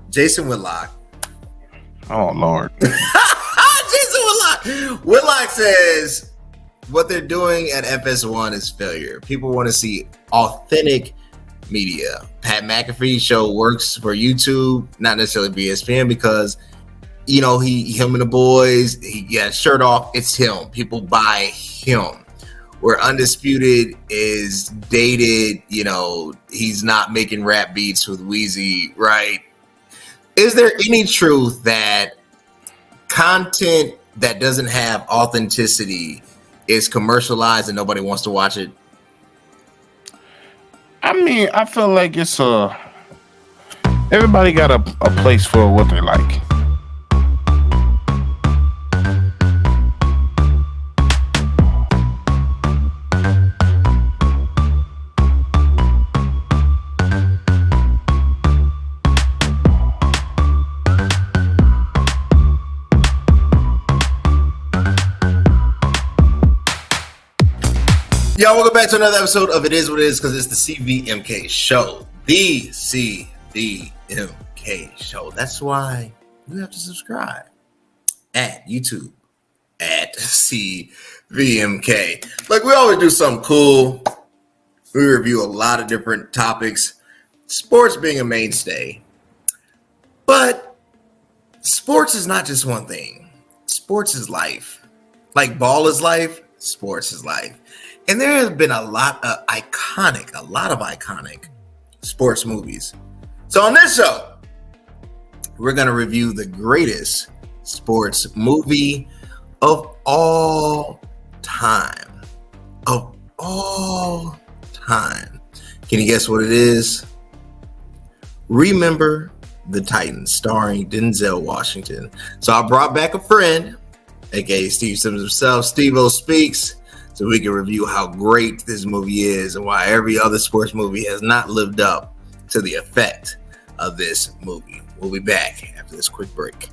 Jason Whitlock. Oh Lord. Jason Whitlock. Whitlock says what they're doing at FS1 is failure. People want to see authentic media. Pat McAfee's show works for YouTube, not necessarily ESPN, because him and the boys, he got shirt off. It's him. People buy him. Where Undisputed is dated, he's not making rap beats with Weezy, right? Is there any truth that content that doesn't have authenticity is commercialized and nobody wants to watch it? I mean, I feel like it's everybody got a place for what they like. Y'all, welcome back to another episode of It Is What It Is, because it's the CVMK show. The CVMK show. That's why you have to subscribe at YouTube at CVMK. Like, we always do something cool. We review a lot of different topics. Sports being a mainstay. But sports is not just one thing. Sports is life. Like ball is life, sports is life. And there has been a lot of iconic sports movies. So on this show, we're going to review the greatest sports movie of all time. Of all time. Can you guess what it is? Remember the Titans, starring Denzel Washington. So I brought back a friend, aka Steve Simmons himself. Steve-O Speaks. So we can review how great this movie is and why every other sports movie has not lived up to the effect of this movie. We'll be back after this quick break.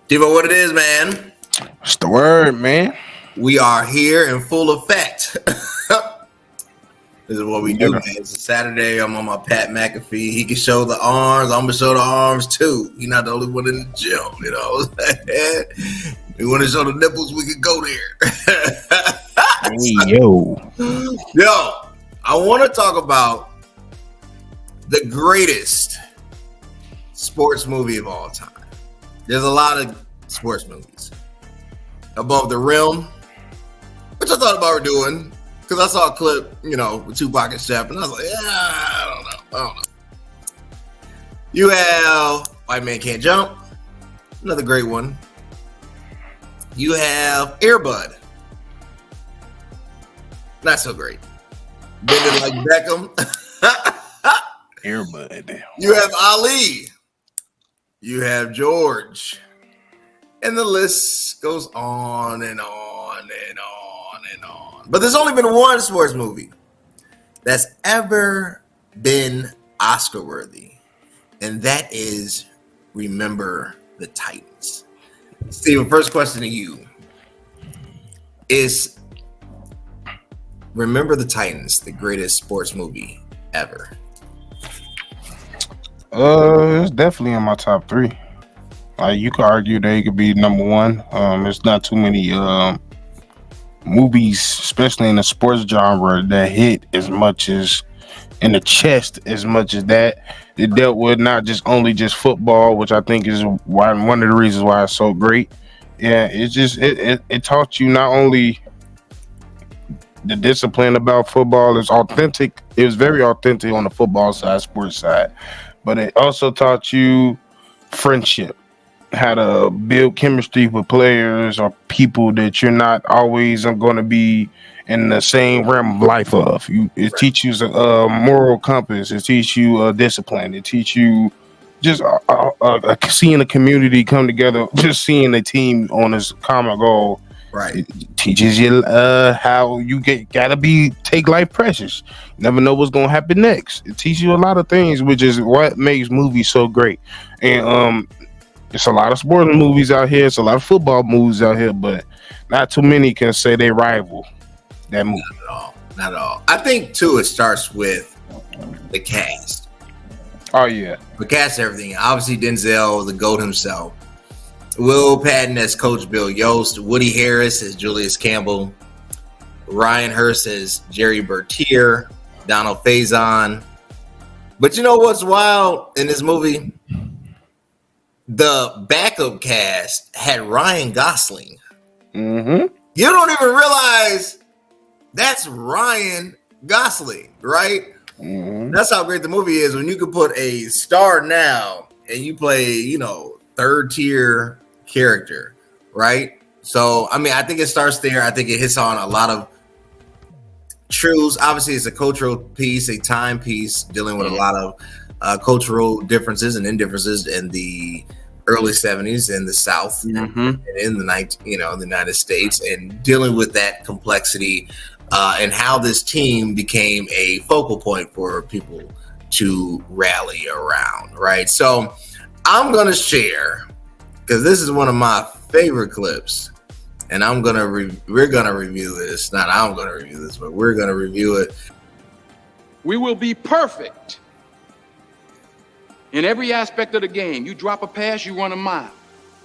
Devo, what it is, man? What's the word, man? We are here in full effect. This is what we do, man. It's a Saturday. I'm on my Pat McAfee. He can show the arms. I'm going to show the arms, too. He's not the only one in the gym, You want to show the nipples, we can go there. Yo, I want to talk about the greatest sports movie of all time. There's a lot of sports movies. Above the Rim, which I thought about doing. Because I saw a clip, with Tupac and Shep, and I was like, I don't know. You have White Man Can't Jump, another great one. You have Air Bud, not so great. Bending Like Beckham. Air Bud. You have Ali. You have George. And the list goes on and on and on and on. But there's only been one sports movie that's ever been Oscar worthy, and that is Remember the Titans. Steven, first question to you is Remember the Titans the greatest sports movie ever? It's definitely in my top 3. Like, you could argue that it could be number 1. There's not too many movies, especially in the sports genre, that hit as much as in the chest as much as that. It dealt with not just football, which I think is why one of the reasons why it's so great. Yeah, it taught you not only the discipline about football is authentic. It was very authentic on the football side, sports side, but it also taught you friendship, how to build chemistry with players or people that you're not always going to be in the same realm of life of. It teaches you a moral compass. It teaches you discipline. It teaches you just seeing a community come together, just seeing a team on this common goal. Right. It teaches you how you take life precious. You never know what's going to happen next. It teaches you a lot of things, which is what makes movies so great. And It's a lot of sports movies out here. It's a lot of football movies out here, but not too many can say they rival that movie. Not at all. I think too. It starts with the cast. Oh yeah, The cast, everything. Obviously, Denzel, the GOAT himself. Will Patton as Coach Bill Yost. Woody Harris as Julius Campbell. Ryan Hurst as Jerry Bertier. Donald Faison. But you know what's wild in this movie? The backup cast had Ryan Gosling. mm-hmm. You don't even realize that's Ryan Gosling, right? Mm-hmm. That's how great the movie is when you can put a star now and you play, third tier character, right? So, I mean, I think it starts there. I think it hits on a lot of truths. Obviously, it's a cultural piece, a time piece, dealing with a lot of cultural differences and indifferences in the early 70s in the South Mm-hmm. and in the the United States, and dealing with that complexity and how this team became a focal point for people to rally around, right? So I'm gonna share, because this is one of my favorite clips, and we're gonna review this. Not I'm gonna review this, but we're gonna review it. We will be perfect in every aspect of the game. You drop a pass, you run a mile.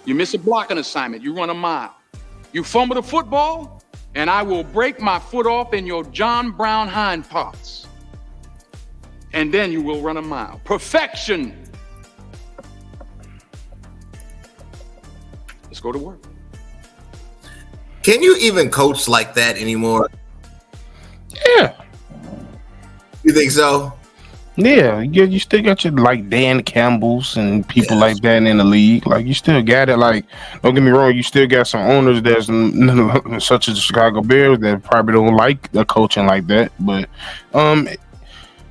You miss a blocking assignment, you run a mile. You fumble the football, and I will break my foot off in your John Brown hind parts. And then you will run a mile. Perfection. Let's go to work. Can you even coach like that anymore? Yeah. You think so? Yeah, you still got your like Dan Campbell's and people like that in the league. Like you still got it. Like, don't get me wrong, you still got some owners that's such as the Chicago Bears that probably don't like the coaching like that. But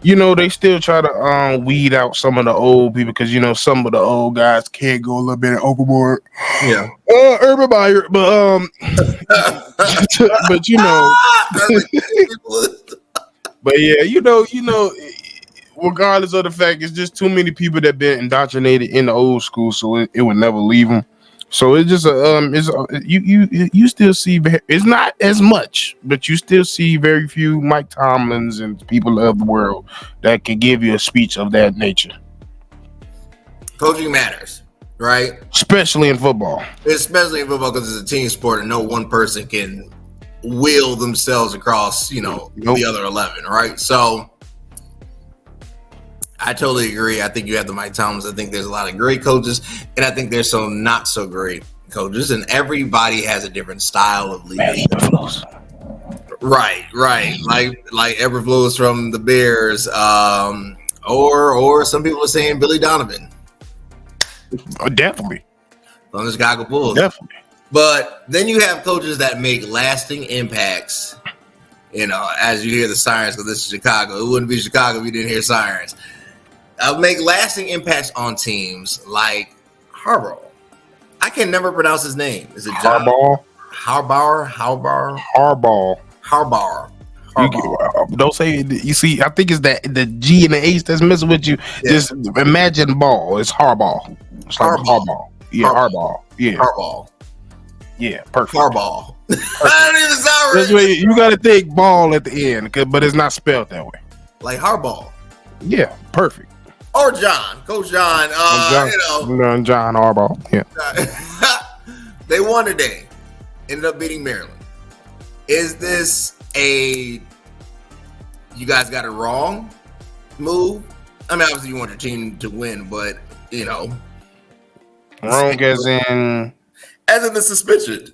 they still try to weed out some of the old people because some of the old guys can't go a little bit overboard. Yeah. Urban Meyer, but but yeah, regardless of the fact, it's just too many people that been indoctrinated in the old school, so it would never leave them. So it's just you still see it's not as much, but you still see very few Mike Tomlins and people of the world that can give you a speech of that nature. Coaching matters, right? Especially in football. Especially in football because it's a team sport and no one person can will themselves across, the other 11, right? So I totally agree. I think you have the Mike Tomlins. I think there's a lot of great coaches, and I think there's some not so great coaches, and everybody has a different style of leadership. Right. Like Eberflus from the Bears, or some people are saying Billy Donovan. Definitely. From the Chicago Bulls. Definitely. But then you have coaches that make lasting impacts, as you hear the sirens, because this is Chicago. It wouldn't be Chicago if you didn't hear sirens. Make lasting impacts on teams like Harbaugh. I can never pronounce his name. Is it John? Harbaugh. Don't say it. You see, I think it's the G and the H that's messing with you. Yeah. Just imagine ball. It's Harbaugh. It's like Harbaugh. Yeah, Harbaugh. Yeah. Harbaugh. Yeah, perfect. Harbaugh. I don't even sound right. That's why you got to think ball at the end, but it's not spelled that way. Like Harbaugh. Yeah, perfect. Or John, Coach John. John Harbaugh. Yeah. They won today. Ended up beating Maryland. Is this a you guys got it wrong move? I mean, obviously you want your team to win, but wrong as in the suspension.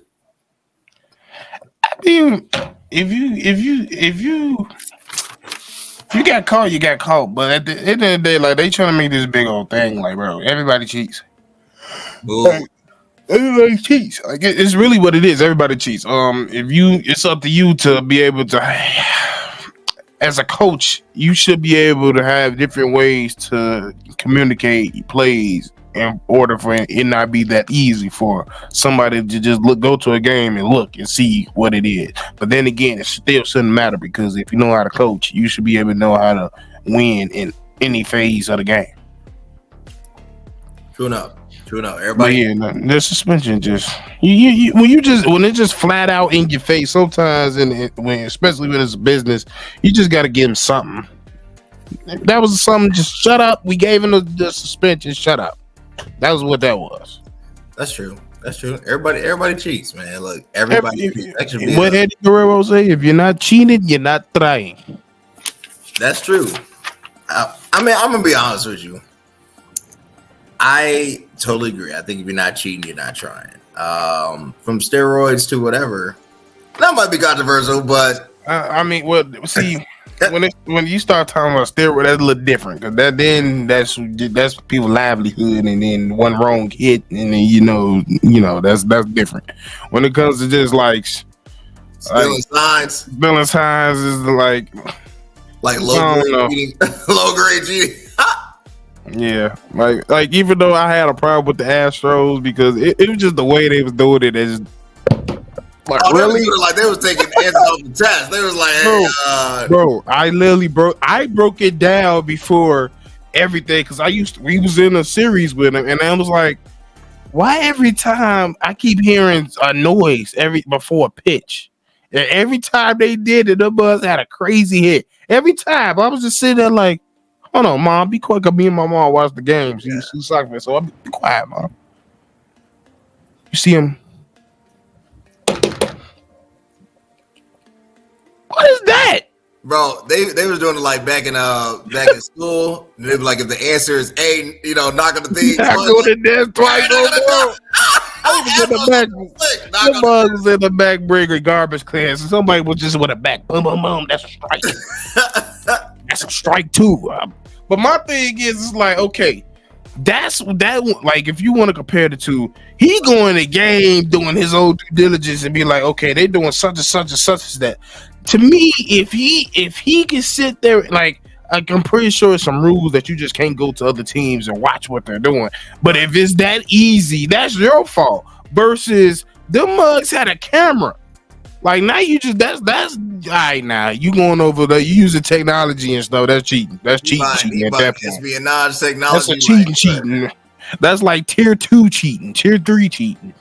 I mean, if you got caught, you got caught. But at the end of the day, like they trying to make this big old thing, like bro, everybody cheats. Like, everybody cheats. Like it's really what it is. Everybody cheats. It's up to you to be able to. As a coach, you should be able to have different ways to communicate plays in order for it not be that easy for somebody to just go to a game and look and see what it is. But then again, it still shouldn't matter because if you know how to coach, you should be able to know how to win in any phase of the game. True enough. True enough. But Everybody. yeah, the suspension just when it just flat out in your face. Sometimes, especially when it's business, you just got to give him something. If that was something, just shut up. We gave him the suspension. Shut up. That was what that was. That's true. Everybody cheats, man. Look, everybody cheats. That should be What Eddie Guerrero say? If you're not cheating, you're not trying. That's true. I mean, I'm gonna be honest with you. I totally agree. I think if you're not cheating, you're not trying. From steroids to whatever, that might be controversial, but I mean, well, see, when you start talking about steroids, that's a little different because that's people's livelihood, and then one wrong hit, and then you know that's different. When it comes to just like spilling signs is like low grade cheating. Yeah, like even though I had a problem with the Astros because it was just the way they was doing it. Is like really they was taking answers off the test. They was like, hey, bro, I broke it down before everything because we was in a series with him, and I was like, why every time I keep hearing a noise before a pitch, and every time they did it, the buzz had a crazy hit. Every time I was just sitting there like, hold on, Mom, be quiet. Cause me and my mom watch the games. She sucked me, so I'll be quiet, Mom. You see him? What is that? Bro, they was doing it like back in school. They were like, if the answer is A, knock on the thing. I go to death twice, bro. I was in the back. The bug was in the back bringing garbage cans. Somebody was just with a back. Boom, boom, boom. That's a strike. That's a strike too. But my thing is like, okay, that's that. Like, if you want to compare the two, he going to game doing his own due diligence and be like, okay, they doing such and such and such as that. To me, if he can sit there, like, I'm pretty sure it's some rules that you just can't go to other teams and watch what they're doing. But if it's that easy, that's your fault. Versus the mugs had a camera. Like, now you just that's all right. Now you going over you using technology and stuff. That's cheating. That's cheating at that point. Espionage technology. That's a cheating. That's like tier 2 cheating, tier 3 cheating.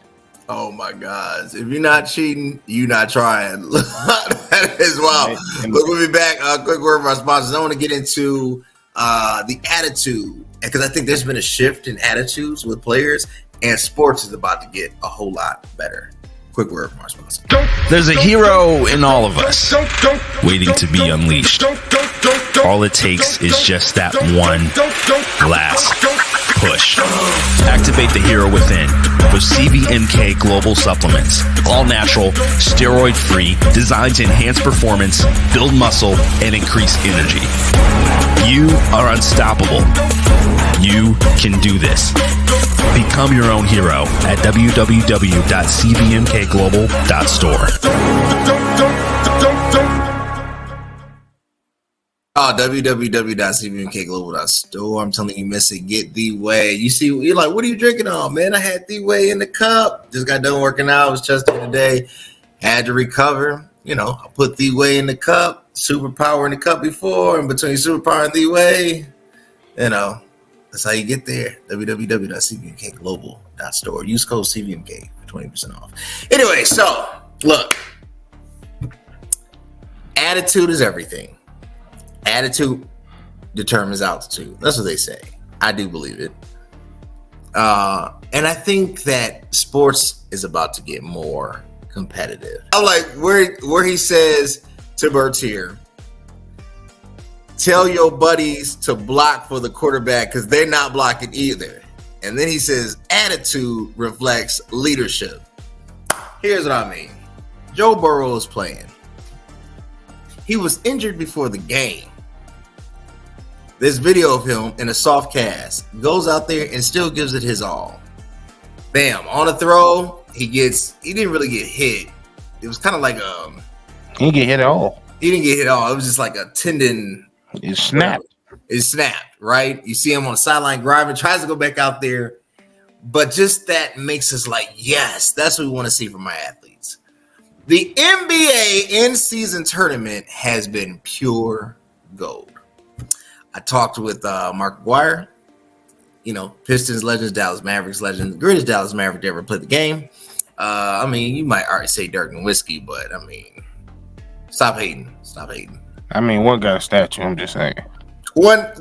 Oh my gosh! If you're not cheating, you're not trying. That is wild. But we'll be back. Quick word from our sponsors. I want to get into the attitude because I think there's been a shift in attitudes with players, and sports is about to get a whole lot better. Quick word from our sponsor. There's a hero in all of us waiting to be unleashed. All it takes is just that one last push. Activate the hero within with CVMK Global Supplements. All natural, steroid-free, designed to enhance performance, build muscle, and increase energy. You are unstoppable. You can do this. Become your own hero at www.cvmkglobal.store. www.cvmkglobal.store. I'm telling you, miss it. Get the way. You see, you're like, what are you drinking on, man? I had the way in the cup. Just got done working out. I was just today. Had to recover. I put the way in the cup. Superpower in the cup before, and between superpower and the way, that's how you get there. www.cvmkglobal.store. Use code CVMK for 20% off. Anyway, so look, attitude is everything. Attitude determines altitude. That's what they say. I do believe it. And I think that sports is about to get more competitive. I like where he says to Bertier, tell your buddies to block for the quarterback because they're not blocking either. And then he says attitude reflects leadership. Here's what I mean. Joe Burrow is playing. He was injured before the game. This video of him in a soft cast goes out there and still gives it his all. Bam, on a throw, he didn't really get hit. It was kind of like he didn't get hit at all. He didn't get hit at all. It was just like a tendon. It snapped. It snapped, right? You see him on the sideline driving, tries to go back out there. But just that makes us like, yes, that's what we want to see from my athletes. The NBA in-season tournament has been pure gold. I talked with Mark McGuire. Pistons legends, Dallas Mavericks legends, greatest Dallas Maverick to ever play the game. You might already say Dirk Nowitzki, but stop hating. One got a statue. I'm just saying. One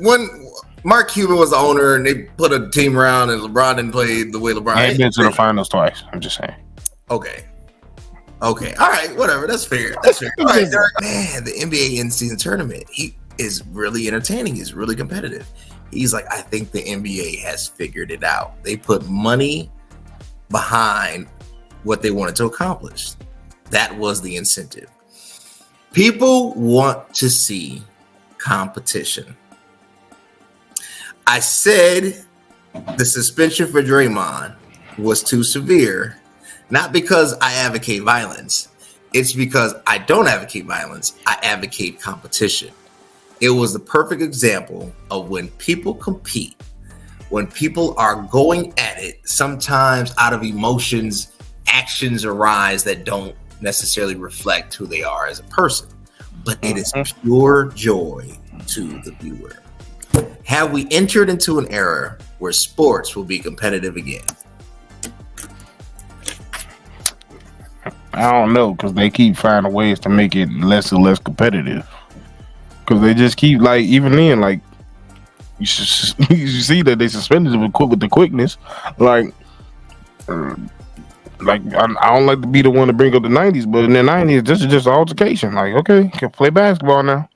Mark Cuban was the owner, and they put a team around, and LeBron didn't play the way LeBron. I've been to the finals twice. I'm just saying. Okay. All right. Whatever. That's fair. All right, Dirk. Man, the NBA in-season tournament. He is really entertaining. He's really competitive. He's like, I think the NBA has figured it out. They put money behind what they wanted to accomplish. That was the incentive. People want to see competition. I said the suspension for Draymond was too severe, not because I advocate violence. It's because I don't advocate violence. I advocate competition. It was the perfect example of when people compete, when people are going at it, sometimes out of emotions, actions arise that don't necessarily reflect who they are as a person, but it is pure joy to the viewer. Have we entered into an era where sports will be competitive again? I don't know, because they keep finding ways to make it less and less competitive. Because they just keep, even then, you see that they suspended him with the quickness. I don't like to be the one to bring up the 90s, but in the 90s, this is just an altercation. Okay, can play basketball now.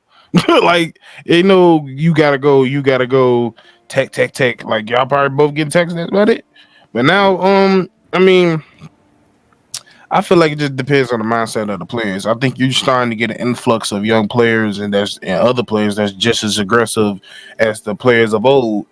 You gotta go, tech. Y'all probably both getting texts, that's about it. But now, I feel like it just depends on the mindset of the players. I think you're starting to get an influx of young players and other players that's just as aggressive as the players of old.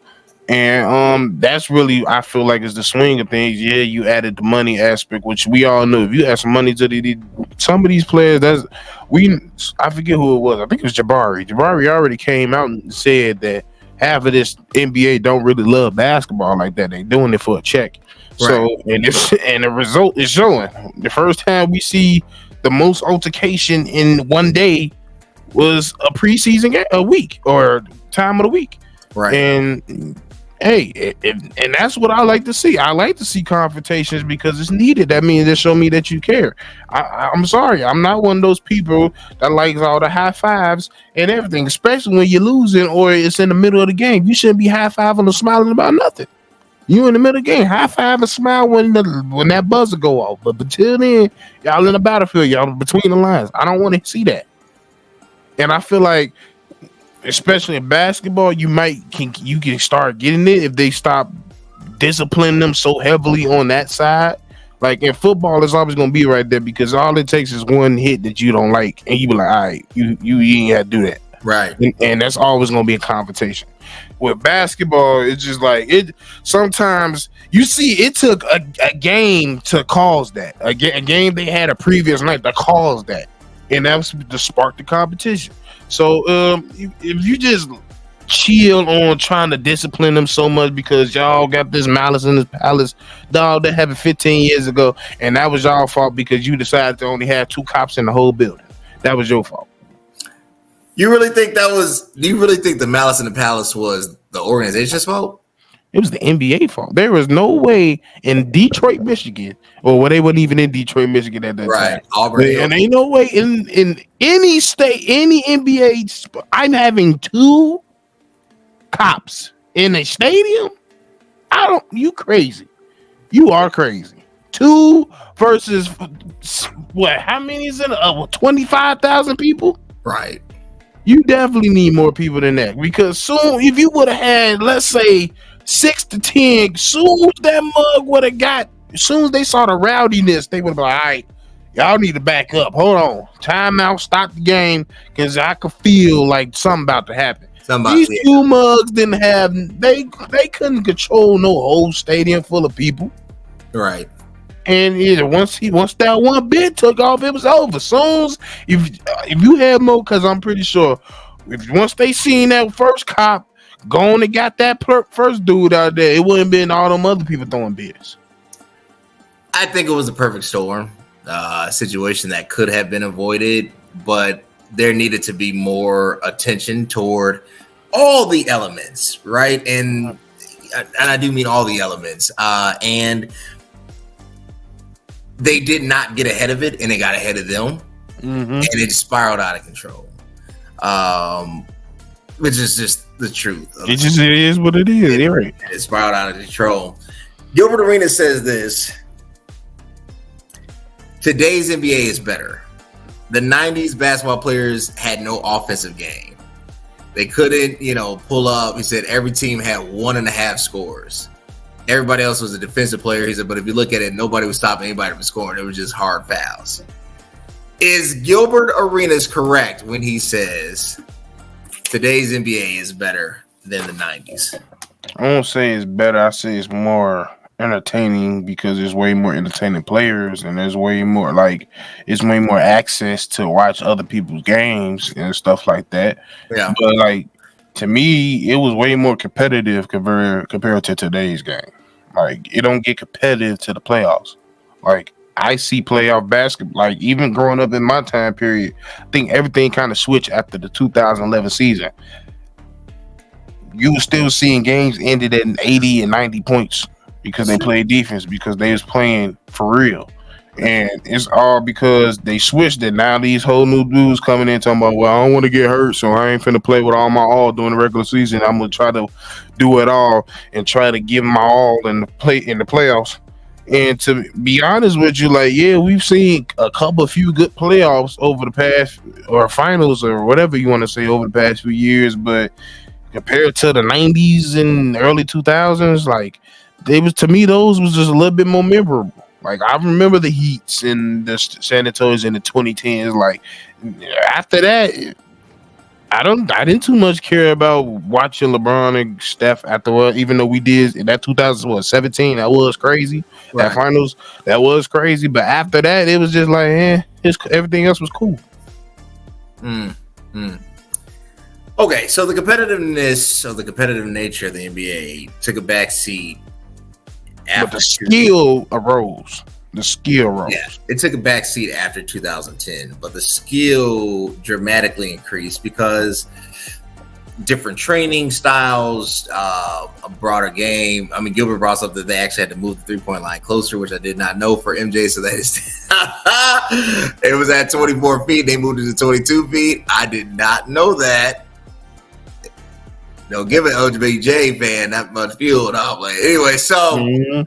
And that's really, I feel like, is the swing of things. Yeah, you added the money aspect, which we all know. If you add some money to some of these players, I forget who it was. I think it was Jabari. Jabari already came out and said that half of this NBA don't really love basketball like that. They doing it for a check. Right. So, and the result is showing. The first time we see the most altercation in one day was a preseason a week or time of the week. Right. And hey, and that's what I like to see. I like to see confrontations because it's needed. That means it show me that you care. I'm sorry, I'm not one of those people that likes all the high fives and everything, especially when you're losing or it's in the middle of the game. You shouldn't be high fiving or smiling about nothing. You in the middle of the game, high five and smile when that buzzer go off. But until then, y'all in the battlefield, y'all between the lines. I don't want to see that. And I feel like, especially in basketball, you can start getting it if they stop disciplining them so heavily on that side. Like in football, it's always gonna be right there because all it takes is one hit that you don't like, and you be like, all right, you ain't got to do that. Right. And that's always gonna be a competition. With basketball, it's just like it. Sometimes you see it took a game to cause that. A game they had a previous night to cause that, and that was to spark the competition. So if you just chill on trying to discipline them so much because y'all got this malice in this palace, dog, that happened 15 years ago, and that was y'all fault because you decided to only have 2 cops in the whole building. That was your fault. Do you really think the malice in the palace was the organization's fault? It was the NBA fault. There was no way in Detroit, Michigan, or they weren't even in Detroit, Michigan at that time. Auburn, and ain't no way in any state, any NBA, I'm having 2 cops in a stadium. You crazy. You are crazy. 2 versus what? How many is in 25,000 people? Right. You definitely need more people than that because soon, if you would have had, let's say, 6 to 10, soon that mug would have got. As soon as they saw the rowdiness, they would have been like, all right, y'all need to back up. Hold on, time out, stop the game, because I could feel like something about to happen. These 2 mugs didn't have. They couldn't control no whole stadium full of people. Right. And once that one bit took off, it was over. Soon as if you had more, because I'm pretty sure once they seen that first cop going and got that first dude out there, it wouldn't been all them other people throwing beers. I think it was a perfect storm, situation that could have been avoided, but there needed to be more attention toward all the elements, right? And and I do mean all the elements. And they did not get ahead of it, and it got ahead of them, and it spiraled out of control. Which is just the truth. It is what it is. You're right. It spiraled out of control. Gilbert Arenas says this: today's NBA is better. The 90s basketball players had no offensive game. They couldn't, pull up. He said every team had 1.5 scores. Everybody else was a defensive player. He said, but if you look at it, nobody was stopping anybody from scoring. It was just hard fouls. Is Gilbert Arenas correct when he says today's NBA is better than the 90s? I won't say it's better. I say it's more entertaining because there's way more entertaining players and there's way more it's way more access to watch other people's games and stuff like that. Yeah. But to me, it was way more competitive compared to today's game. It don't get competitive to the playoffs. I see playoff basketball. Even growing up in my time period, I think everything kind of switched after the 2011 season. You were still seeing games ended at 80 and 90 points because they played defense, because they was playing for real. And it's all because they switched it. Now these whole new dudes coming in talking about, well, I don't want to get hurt, so I ain't finna play with all my all during the regular season. I'm gonna try to do it all and try to give my all in the playoffs. And to be honest with you, we've seen a few good playoffs over the past, or finals, or whatever you want to say, over the past few years. But compared to the 90s and early 2000s, to me, those was just a little bit more memorable. I remember the Heats and the San Antonio's in the 2010s. After that, I didn't too much care about watching LeBron and Steph afterward, even though we did in that 2017. That was crazy. Right. That finals, that was crazy. But after that, it was just everything else was cool. Okay, so the competitiveness, or the competitive nature of the NBA took a back seat. But the skill arose. Yeah, it took a back seat after 2010, but the skill dramatically increased because different training styles, a broader game. I mean, Gilbert brought up that they actually had to move the 3-point line closer, which I did not know for MJ. So that is, it was at 24 feet. They moved it to 22 feet. I did not know that. Give an LBJ fan that much fuel. Anyway, so,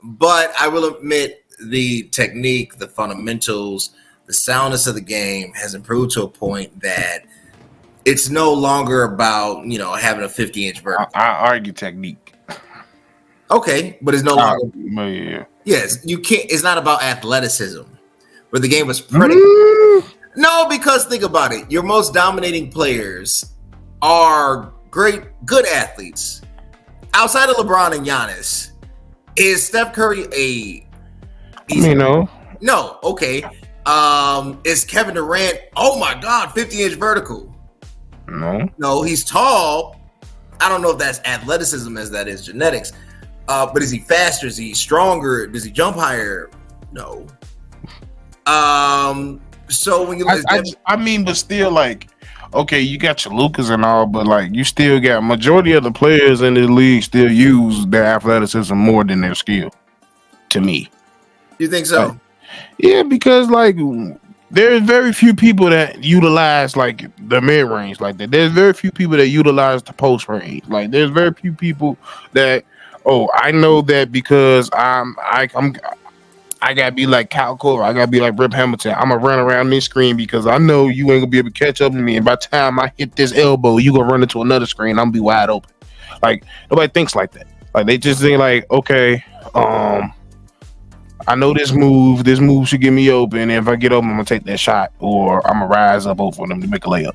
but I will admit the technique, the fundamentals, the soundness of the game has improved to a point that it's no longer about, having a 50-inch vertical. I argue technique. Okay, but it's no longer. Yeah. Yes, you can't. It's not about athleticism, where the game was predicated. No, because think about it. Your most dominating players are good athletes. Outside of LeBron and Giannis, is Steph Curry No, okay. Is Kevin Durant, oh my God, 50-inch vertical? No, he's tall. I don't know if that's athleticism as that is genetics. But is he faster? Is he stronger? Does he jump higher? No. So when you but still, okay, you got your Lucas and all, but you still got majority of the players in the league still use their athleticism more than their skill. To me, you think so? Yeah, because there's very few people that utilize the mid range like that. There's very few people that utilize the post range. There's very few people that I know that because I gotta be like Kyle Korver. I gotta be like Rip Hamilton. I'm gonna run around this screen because I know you ain't gonna be able to catch up to me. And by the time I hit this elbow, you gonna run into another screen. I'm gonna be wide open. Nobody thinks like that. They just think okay, I know this move should get me open. And if I get open, I'm gonna take that shot, or I'm gonna rise up over them to make a layup.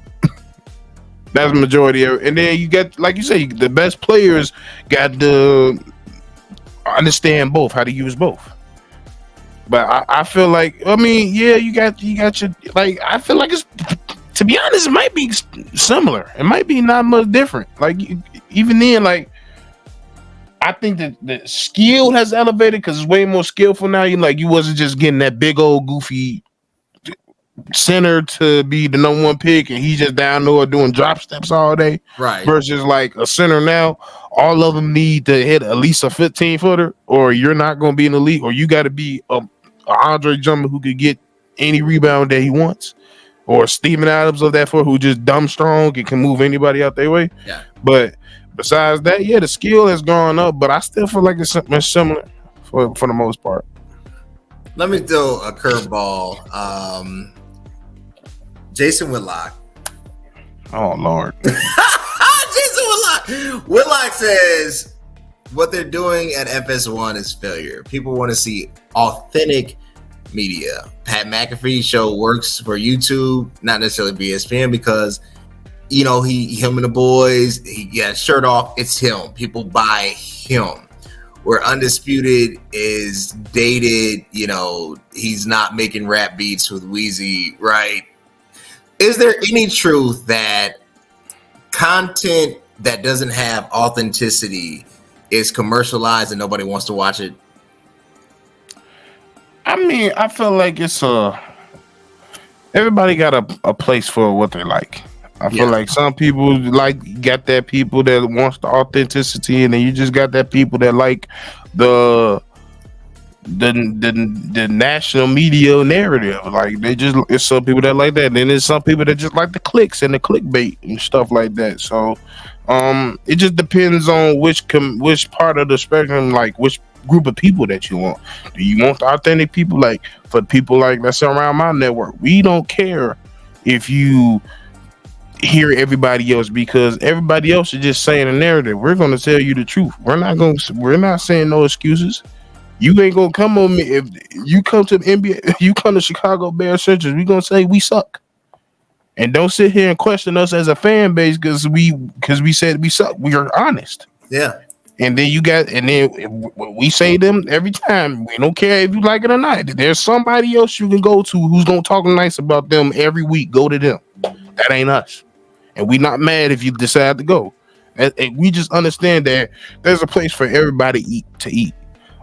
That's the majority of it. And then you get, like you say, the best players got to understand both, how to use both. But I feel you got your, I feel like it's, to be honest, it might be similar. It might be not much different. Even then, I think that the skill has elevated because it's way more skillful now. You wasn't just getting that big old goofy center to be the number one pick, and he's just down there doing drop steps all day. Right. Versus like a center now, all of them need to hit at least a 15-footer, or you're not going to be in the league, or you got to be a Andre Drummond who could get any rebound that he wants, or Steven Adams of that foot who just dumb strong and can move anybody out their way. Yeah. But besides that, yeah, the skill has gone up, but I still feel like it's something similar for the most part. Let me throw a curveball. Jason Whitlock. Oh Lord. Jason Whitlock. Whitlock says what they're doing at FS1 is failure. People want to see authentic media. Pat McAfee's show works for YouTube, not necessarily ESPN, because him and the boys, he got his shirt off. It's him. People buy him. Where Undisputed is dated, he's not making rap beats with Weezy, right? Is there any truth that content that doesn't have authenticity is commercialized and nobody wants to watch it? I mean, I feel like it's everybody got a place for what they like. I feel like some people got that people that wants the authenticity, and then you just got that people that like the national media narrative. Like it's some people that like that, and then there's some people that just like the clicks and the clickbait and stuff like that. So it just depends on which part of the spectrum, like which group of people that you want. Do you want the authentic people? Like for people like that's around my network, we don't care if you hear everybody else, because everybody else is just saying a narrative. We're going to tell you the truth. We're not saying no excuses. You ain't going to come on me. If you come to the NBA, you come to Chicago Bears Central, we're going to say we suck. And don't sit here and question us as a fan base because we said we suck. We are honest. Yeah. And then we say them every time. We don't care if you like it or not. There's somebody else you can go to who's going to talk nice about them every week. Go to them. That ain't us. And we not mad if you decide to go. And we just understand that there's a place for everybody to eat.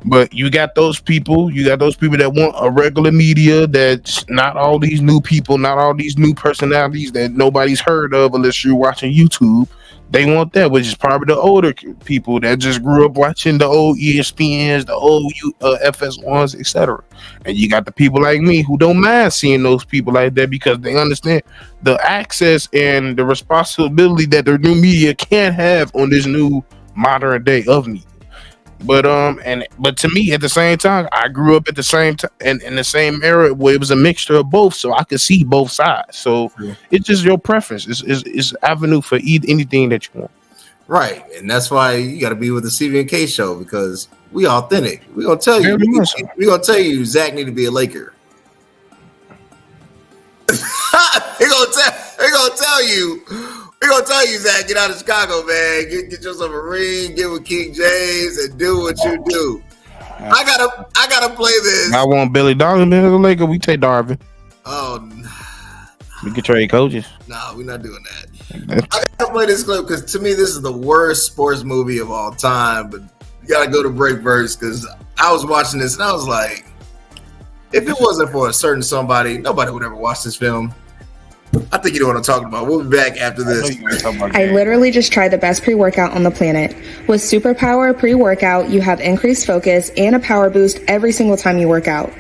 But you got those people that want a regular media that's not all these new people, not all these new personalities that nobody's heard of unless you're watching YouTube. They want that, which is probably the older people that just grew up watching the old ESPNs, the old FS1s, etc. And you got the people like me who don't mind seeing those people like that because they understand the access and the responsibility that their new media can have on this new modern day of media. But to me, at the same time, I grew up at the same time and in the same era where it was a mixture of both, so I could see both sides. So it's just your preference. It's avenue for anything that you want. Right, and that's why you got to be with the CVNK show because we authentic. We gonna tell you. We gonna tell you Zach need to be a Laker. They gonna tell you. We're gonna tell you, Zach, get out of Chicago, man. Get yourself a ring, get with King James, and do what you do. I gotta play this. I want Billy Donovan as a Laker. We take Darvin. Oh, we can trade coaches. No, we're not doing that. I gotta play this clip because to me, this is the worst sports movie of all time. But you gotta go to break first because I was watching this and I was like, if it wasn't for a certain somebody, nobody would ever watch this film. I think you know what I'm talking about. We'll be back after this. I literally just tried the best pre-workout on the planet. With Superpower pre-workout, you have increased focus and a power boost every single time you work out.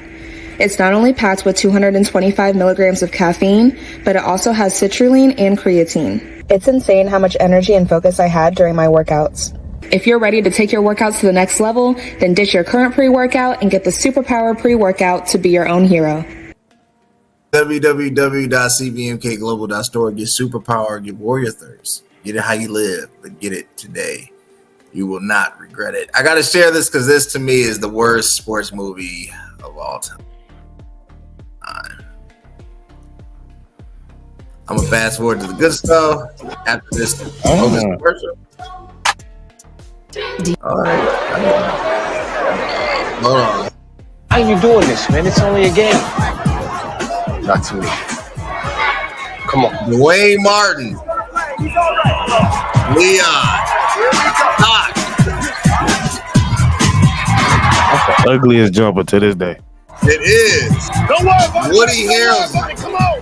It's not only packed with 225 milligrams of caffeine, but it also has citrulline and creatine. It's insane how much energy and focus I had during my workouts. If you're ready to take your workouts to the next level, then ditch your current pre-workout and get the Superpower pre-workout to be your own hero. www.cvmkglobal.store. Get Superpower, get Warrior Thirst. Get it how you live, but get it today. You will not regret it. I got to share this because this to me is the worst sports movie of all time. I'm going to fast forward to the good stuff after this commercial. All right. Hold on. How you doing this, man? It's only a game. Not to me. Come on. Dwayne Martin. Leon. Doc. That's the ugliest jumper to this day. It is. Don't worry about Woody it. Harrelson. Come on.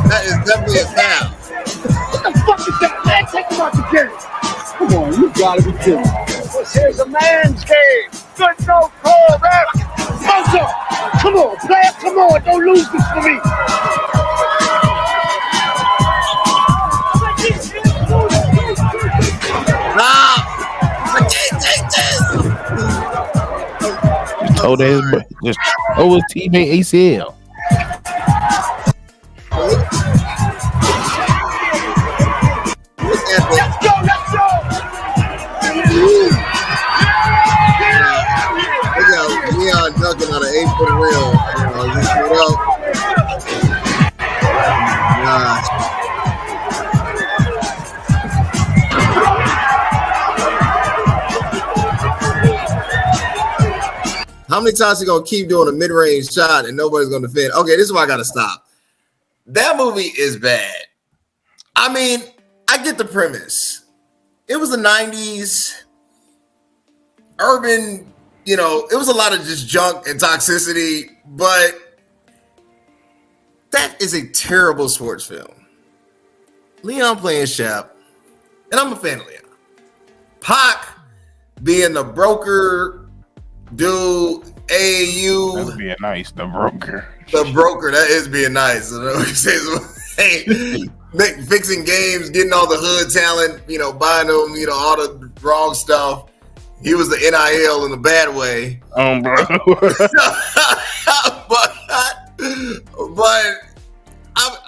That is definitely a foul. What the fuck is that, man? Take him out the game. Come on, you gotta be kidding. This here's a man's game. Good no call, ref. Mozo, come on, player, come on. Don't lose this for me. Nah. I can't take this. Told his just told his teammate ACL. Let's go, let's go. Look at Leon dunking on an 8-foot rim. Just put up. Gosh. How many times he gonna keep doing a mid-range shot and nobody's gonna defend? Okay, this is why I gotta stop. That movie is bad. I mean, I get the premise. It was the 90s, urban, it was a lot of just junk and toxicity, but that is a terrible sports film. Leon playing Shep, and I'm a fan of Leon. Pac being the broker dude, AAU. That's being nice, the broker. The broker, that is being nice. Hey, fixing games, getting all the hood talent, buying them, all the wrong stuff. He was the NIL in a bad way. Bro. but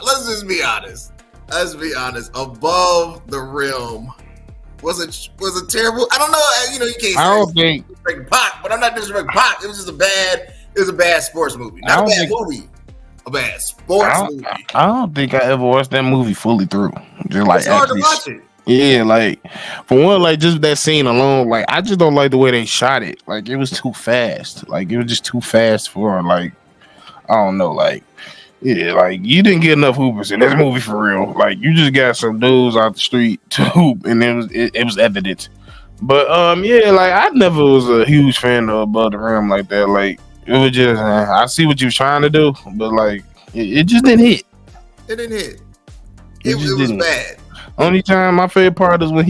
let's just be honest. Let's be honest. Above the rim was it terrible? I don't know. You can't. I don't think Pac, but I'm not disrespecting Pac. It was just a bad sports movie. Not a bad movie. A bad sports movie. I don't think I ever watched that movie fully through. Just like it's hard to watch it. Yeah, like for one, like just that scene alone, like I just don't like the way they shot it. Like it was too fast. Like it was just too fast for like I don't know, like yeah, like you didn't get enough hoopers in this movie for real. Like you just got some dudes out the street to hoop, and it was evident. But yeah, like I never was a huge fan of Above the Rim like that. Like it was just I see what you was trying to do, but like it just didn't hit. It didn't hit. It was bad. Only time my favorite part is when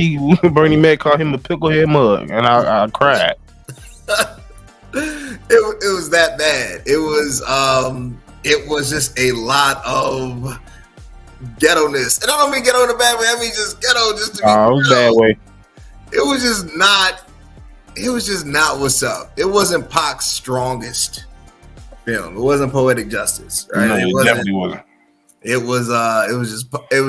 Bernie Mac called him a picklehead mug, and I cried. It was that bad. It was just a lot of ghetto-ness. And I don't mean ghetto in a bad way. I mean just ghetto just to be it was a bad way. It was just not what's up. It wasn't Pac's strongest film. It wasn't Poetic Justice. Right? No, it definitely wasn't. It was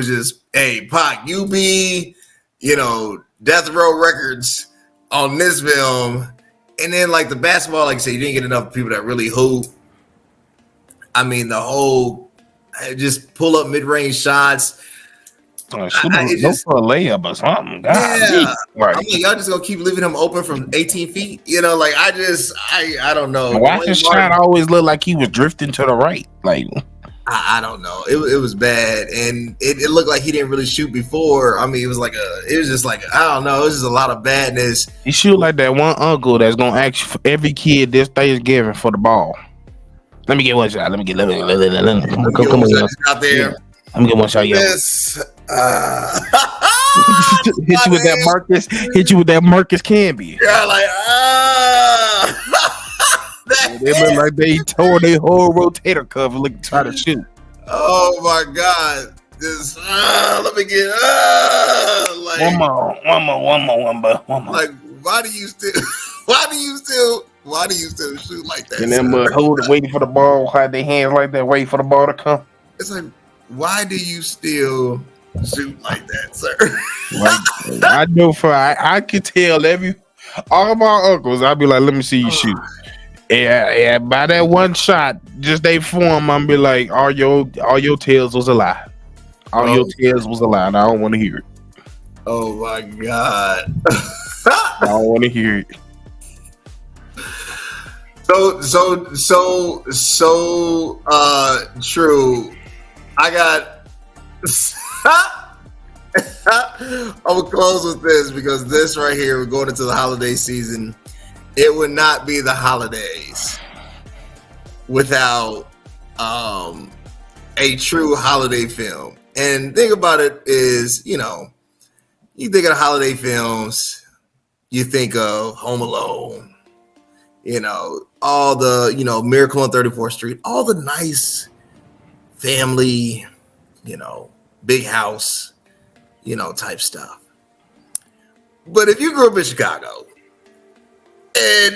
just hey Pac, you be Death Row Records on this film, and then like the basketball, like I said, you didn't get enough people that really hoop. I mean, the whole just pull up mid-range shots. Look for a layup or something. God, yeah, right. I mean, y'all just gonna keep leaving him open from 18 feet. Like I don't know. Why his shot always looked like he was drifting to the right? Like I don't know. It was bad, and it looked like he didn't really shoot before. I mean, it was just like I don't know. It was just a lot of badness. He shoot like that one uncle that's gonna ask for every kid this Thanksgiving for the ball. Let me get one shot. Come on, out there. Yeah. Let me get one shot, yo. Yes. Hit you with that Marcus. Hit you with that Marcus Camby. Yeah, like They look like they tore their whole rotator cuff and try to shoot. Oh my God! Just let me get like one more. Like, why do you still shoot like that? And then waiting for the ball, hide their hands like that, waiting for the ball to come. It's like, why do you still shoot like that, sir? Like, I know I could tell all of my uncles. I'd be like, let me see you shoot. Yeah. By that one shot, just they form. I'm be like, all your tales was a lie. Your tales was a lie. And I don't want to hear it. Oh my God! I don't want to hear it. So true. I got I'm gonna close with this because this right here, we're going into the holiday season. It would not be the holidays without a true holiday film. And think about it is, you think of holiday films, you think of Home Alone, all the, Miracle on 34th Street, all the nice family, big house, type stuff. But if you grew up in Chicago and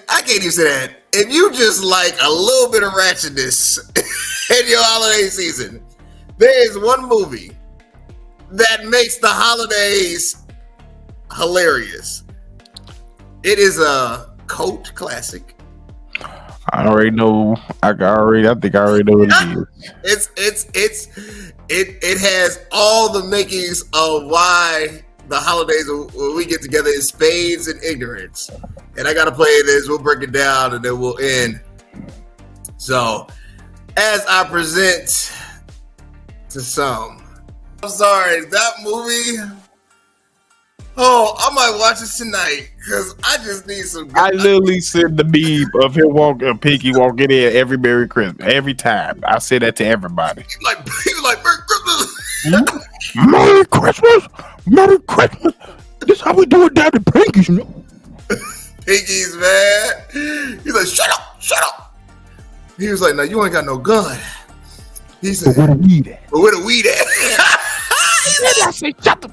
I can't even say that, if you just like a little bit of ratchetness in your holiday season, there is one movie that makes the holidays hilarious. It is a cult classic. I already know. I think I already know what it is. It has all the makings of why the holidays when we get together is spades and ignorance. And I gotta play this. We'll break it down and then we'll end. So, as I present to some, I'm sorry, that movie. Oh, I might watch it tonight because I just need some. I literally said the meme of him Pinky walking in every Merry Christmas. Every time. I say that to everybody. He was like, Merry Christmas. Merry Christmas. Merry Christmas. This is how we do it down in Pinky's, Pinky's, man. He's like, shut up. He was like, no, you ain't got no gun. He said, but where the weed at? But where the weed at? I said, shut up.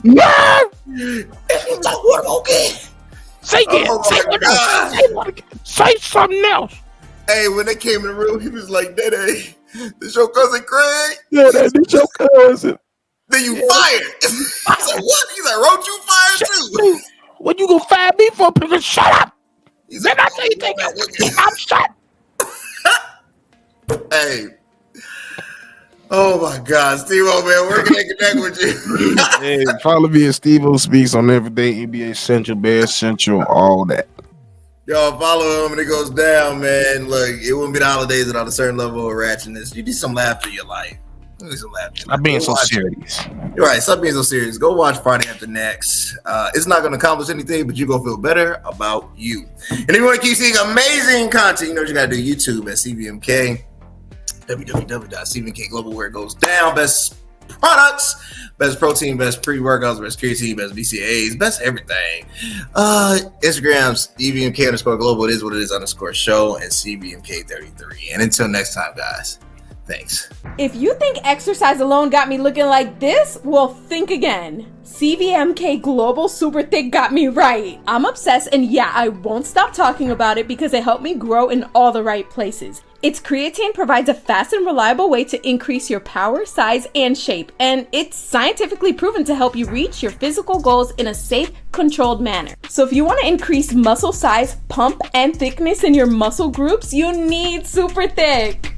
No! It's like, what okay? Say it. Say something else. Hey, when they came in the room, he was like, Daddy, this your cousin Craig? Yeah, that's your cousin. Then you fired. I said, what? He's like, wrote you fired too. What you gonna fire me for? Because shut up. He's like, I say you think I'm shut. Hey. Oh my God, Steve-O, man, where can they connect with you? Hey, follow me at Steve-O Speaks on everything, NBA Central, Bear Central, all that. Y'all follow him and it goes down, man. Look, it wouldn't be the holidays without a certain level of ratchetness. You need some laughter in your life. I'm being so serious. You're right, stop being so serious. Go watch Friday After Next. It's not going to accomplish anything, but you're going to feel better about you. And if you want to keep seeing amazing content, you know what you got to do. YouTube at CVMK. www.CVMK Global, where it goes down. Best products, best protein, best pre-workouts, best creatine, best BCAAs, best everything. Instagram's EVMK_global. It is what it is _show and CVMK33. And until next time, guys, thanks. If you think exercise alone got me looking like this, well, think again. CVMK Global Super Thick got me right. I'm obsessed, and yeah, I won't stop talking about it because it helped me grow in all the right places. Its creatine provides a fast and reliable way to increase your power, size, and shape, and it's scientifically proven to help you reach your physical goals in a safe, controlled manner. So if you want to increase muscle size, pump, and thickness in your muscle groups, you need Super Thick.